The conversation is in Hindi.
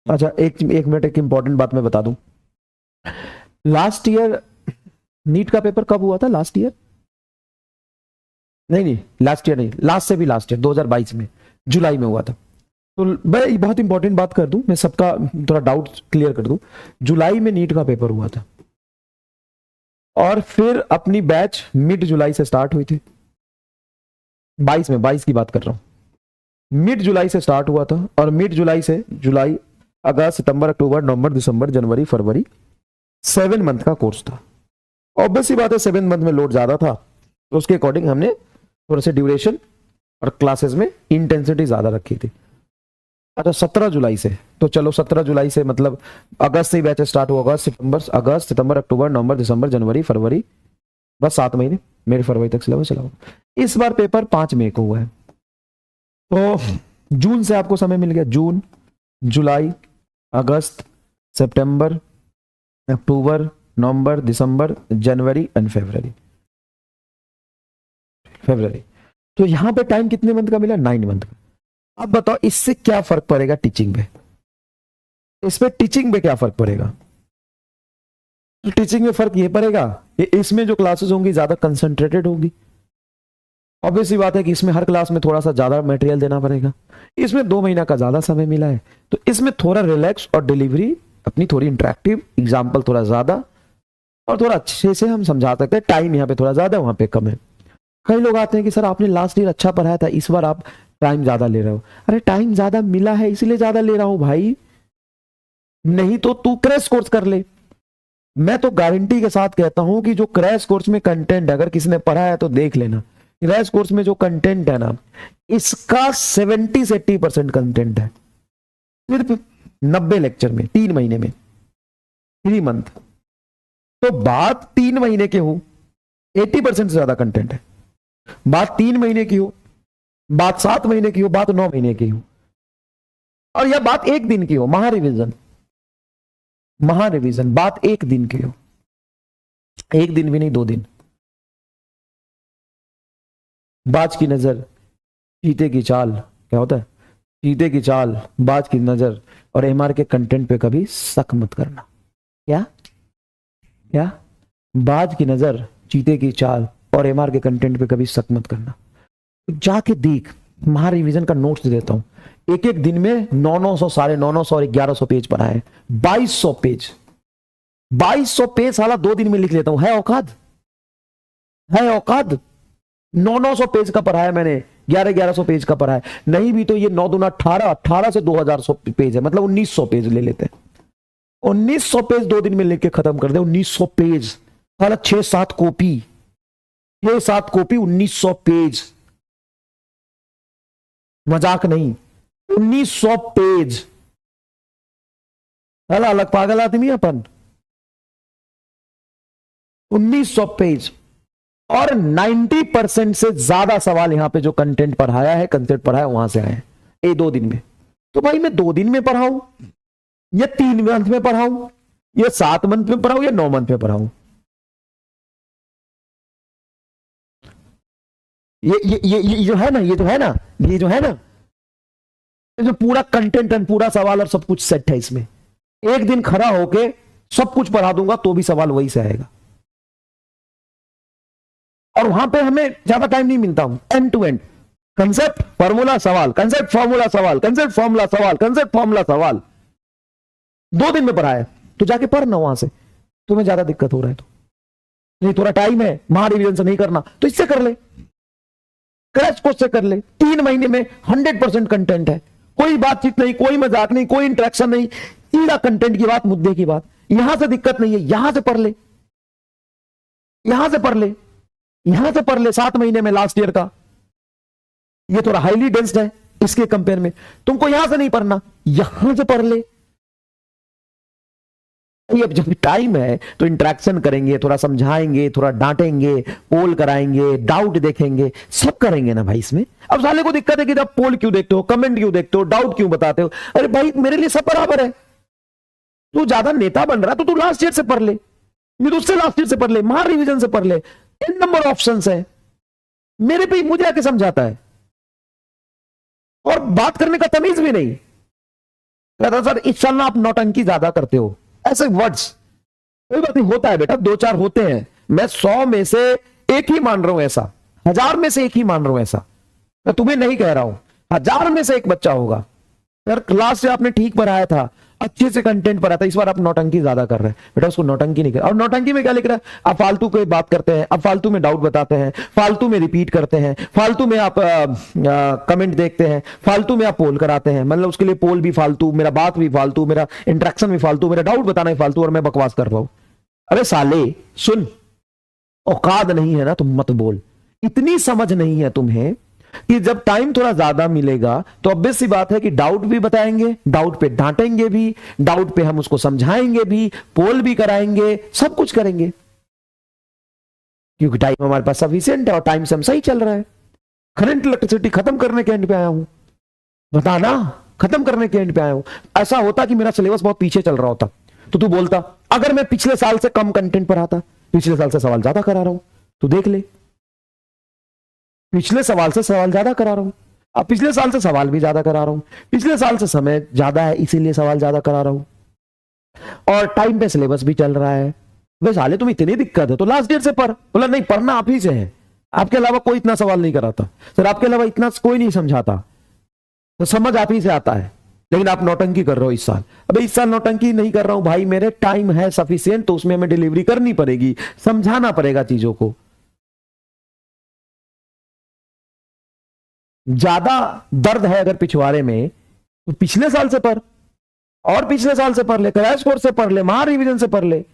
अच्छा, एक एक मिनट, एक इंपॉर्टेंट बात मैं बता दूं। लास्ट ईयर नीट का पेपर कब हुआ था? लास्ट ईयर नहीं, नहीं लास्ट ईयर नहीं, लास्ट से भी लास्ट ईयर 2022 में जुलाई में हुआ था। तो मैं बहुत इंपॉर्टेंट बात कर दूं, मैं सबका थोड़ा डाउट क्लियर कर दूं। जुलाई में नीट का पेपर हुआ था और फिर अपनी बैच मिड जुलाई से स्टार्ट हुई थी। 22 में, 22 की बात कर रहा हूं। मिड जुलाई से स्टार्ट हुआ था और मिड जुलाई से जुलाई, अगस्त, सितंबर, अक्टूबर, नवंबर, दिसंबर, जनवरी, फरवरी, 7 मंथ का कोर्स था। ऑब्वियस ही बात है, 7 मंथ में लोड ज्यादा था तो उसके अकॉर्डिंग हमने थोड़ा सा ड्यूरेशन और क्लासेस में इंटेंसिटी ज्यादा रखी थी। अच्छा, 17 जुलाई से, तो चलो 17 जुलाई से मतलब अगस्त से ही बैच स्टार्ट हुआ। अगस्त, सितंबर, अक्टूबर, नवंबर, दिसंबर, जनवरी, फरवरी, बस 7 महीने मेरे फरवरी तक सिलेबस चला हुआ। इस बार पेपर 5 मई को हुआ है, तो जून से आपको समय मिल गया। जून, जुलाई, अगस्त, सितंबर, अक्टूबर, नवंबर, दिसंबर, जनवरी एंड फरवरी। तो यहां पे टाइम कितने मंथ का मिला? 9 मंथ का। अब बताओ इससे क्या फर्क पड़ेगा टीचिंग पे? इस पे टीचिंग पे क्या फर्क पड़ेगा? तो टीचिंग में फर्क ये पड़ेगा कि इसमें जो क्लासेस होंगी ज्यादा कंसंट्रेटेड होगी। ऑब्वियस सी बात है कि इसमें हर क्लास में थोड़ा सा ज्यादा मटेरियल देना पड़ेगा। इसमें 2 महीना का ज्यादा समय मिला है तो इसमें थोड़ा रिलैक्स और डिलीवरी अपनी थोड़ी इंटरेक्टिव, एग्जाम्पल थोड़ा ज्यादा और थोड़ा अच्छे से हम समझा सकते हैं। टाइम यहाँ पे थोड़ा ज्यादा, वहां पे कम है। कई लोग आते हैं कि सर आपने लास्ट ईयर अच्छा पढ़ाया था, इस बार आप टाइम ज्यादा ले रहे हो। अरे टाइम ज्यादा मिला है इसलिए ज्यादा ले रहा हूं भाई, नहीं तो तू क्रैश कोर्स कर ले। मैं तो गारंटी के साथ कहता हूं कि जो क्रैश कोर्स में कंटेंट, अगर किसी ने पढ़ा है तो देख लेना, क्रैश कोर्स में जो कंटेंट है ना, इसका 70 से 80% कंटेंट है सिर्फ 90 लेक्चर में, 3 महीने में, 3 मंथ। तो बात 3 महीने की हो, 80% से ज्यादा कंटेंट है। बात 3 महीने की हो, बात 7 महीने की हो, बात 9 महीने की हो, और यह बात 1 दिन की हो, महारिवीजन बात 1 दिन की हो, 1 दिन भी नहीं, 2 दिन। बाज की नजर, चीते की चाल, क्या होता है? चीते की चाल, बाज की नजर और एमआर के कंटेंट पे कभी शक मत करना। क्या क्या? बाज की नजर, चीते की चाल और एमआर के कंटेंट पे कभी शक मत करना। जाके देख, महारिवीजन का नोट्स देता हूं, एक एक दिन में 900, 950 और 1100 पेज पढ़ा है। 2200 पेज, 2200 पेज साला 2 दिन में लिख लेता हूं। है औकात? है औकात? 900 पेज का पढ़ा है मैंने, 1100 पेज का पढ़ा है। नहीं भी तो ये 9 दूना 18, 18 से 2000 पेज है, मतलब 1900 पेज ले लेते हैं। 1900 पेज 2 दिन में लिख के खत्म कर दे। 1900 पेज साला 6-7 कॉपी, 6-7 कॉपी, 1900 पेज, मजाक नहीं। 1900 पेज साला, अलग पागल आदमी अपन। 1900 पेज और 90% से ज्यादा सवाल यहां पे जो कंटेंट पढ़ाया है, कंसेप्ट पढ़ाया वहां से आए हैं ये 2 दिन में। तो भाई मैं 2 दिन में पढ़ाऊं या 3 मंथ में पढ़ाऊं या 7 मंथ में पढ़ाऊं या 9 मंथ में पढ़ाऊं? ये जो है ना, ये जो है ना, ये जो है ना, ये जो पूरा कंटेंट एंड पूरा सवाल और सब कुछ सेट है इसमें। एक दिन खड़ा होके सब कुछ पढ़ा दूंगा तो भी सवाल वही से आएगा। और वहां पे हमें ज्यादा टाइम नहीं मिलता हूं, end to end, concept formula सवाल, कंसेप्ट फॉर्मूला सवाल, कंसेप्ट फॉर्मूला सवाल, कंसेप्ट फॉर्मूला सवाल, 2 दिन में पढ़ा है। तो जाके पढ़ना वहां से, तुम्हें ज्यादा दिक्कत हो रहा है तो। नहीं थोड़ा टाइम है, महारिवीजन से नहीं करना तो इससे कर ले, क्रैश कोर्स से कर ले। 3 महीने में 100% कंटेंट है, कोई बातचीत नहीं, कोई मजाक नहीं, कोई इंटरेक्शन नहीं, सीधा कंटेंट की बात, मुद्दे की बात। यहां से दिक्कत नहीं है, यहां से पढ़ ले, यहां से पढ़ ले, यहां से पढ़ ले। 7 महीने में लास्ट ईयर का ये थोड़ा हाईली डेंस्ड है इसके कंपेयर में, तुमको यहां से नहीं पढ़ना, यहां से पढ़ ले। अब जब टाइम है तो इंटरेक्शन करेंगे, थोड़ा समझाएंगे, थोड़ा डांटेंगे, पोल कराएंगे, डाउट देखेंगे, सब करेंगे ना भाई इसमें। अब साले को दिक्कत है कि आप पोल क्यों देखते हो, कमेंट क्यों देखते हो, डाउट क्यों बताते हो? अरे भाई मेरे लिए सब बराबर है। तू ज्यादा नेता बन रहा है तो तू लास्ट ईयर से पढ़ ले, नहीं तो उससे लास्ट ईयर से पढ़ ले, महार रिवीजन से पढ़ ले, इन नंबर ऑप्शन है। मेरे पे मुझे आके समझाता है और बात करने का तमीज भी नहीं। कहता सर इस साल ना आप नौटंकी ज्यादा करते हो, ऐसे वर्ड्स। कोई बात नहीं, होता है बेटा, दो चार होते हैं, मैं 100 में से एक ही मान रहा हूं ऐसा, 1000 में से एक ही मान रहा हूं ऐसा, मैं तुम्हें नहीं कह रहा हूं, 1000 में से एक बच्चा होगा। यार क्लास से आपने ठीक पढ़ाया था, अच्छे से कंटेंट पढ़ाया था, इस बार आप नौटंकी ज्यादा कर रहे हैं। बेटा उसको नौटंकी नहीं कर। और नौटंकी में क्या लिख रहा है, आप फालतू कोई बात करते हैं, आप फालतू में डाउट बताते हैं, फालतू में रिपीट करते हैं, फालतू में आप कमेंट देखते हैं, फालतू में आप पोल कराते हैं, मतलब उसके लिए पोल भी फालतू, मेरा बात भी फालतू, मेरा इंटरेक्शन भी फालतू, मेरा डाउट बताना भी फालतू, और मैं बकवास कर रहा हूं। अरे साले सुन, औकात नहीं है ना तुम मत बोल। इतनी समझ नहीं है तुम्हें कि जब टाइम थोड़ा ज्यादा मिलेगा तो ऑब्वियस सी बात है कि डाउट भी बताएंगे, डाउट पे डांटेंगे भी, डाउट पे हम उसको समझाएंगे भी, पोल भी कराएंगे, सब कुछ करेंगे, क्योंकि टाइम हमारे पास सफिशिएंट है और टाइम से हम सही चल रहा है। करंट इलेक्ट्रिसिटी खत्म करने के एंड पे आया हूं, बताना, खत्म करने के एंड पे आया हूं। ऐसा होता कि मेरा सिलेबस बहुत पीछे चल रहा होता तो तू बोलता अगर मैं पिछले साल से कम कंटेंट पढ़ाता, पिछले साल से सवाल ज्यादा करा रहा हूं, तू देख ले, पिछले सवाल से सवाल ज्यादा करा रहा हूं, अब पिछले साल से सवाल भी ज्यादा करा रहा हूं, पिछले साल से समय ज्यादा है इसीलिए सवाल ज्यादा करा रहा हूं, और टाइम पे सिलेबस भी चल रहा है। वे साले तुम इतनी दिक्कत है तो लास्ट ईयर से पढ़। बोला नहीं, पढ़ना आप ही से है, आपके अलावा कोई इतना सवाल नहीं कराता सर, आपके अलावा इतना कोई नहीं समझाता, तो समझ आप ही से आता है, लेकिन आप नौटंकी कर रहे हो इस साल। अबे इस साल नौटंकी नहीं कर रहा हूं भाई, मेरे टाइम है सफिशिएंट, तो उसमें हमें डिलीवरी करनी पड़ेगी, समझाना पड़ेगा चीजों को। ज्यादा दर्द है अगर पिछवाड़े में तो पिछले साल से पढ़, और पिछले साल से पढ़ ले, क्रैश कोर्स से पढ़ ले, महा रिवीजन से पढ़ ले।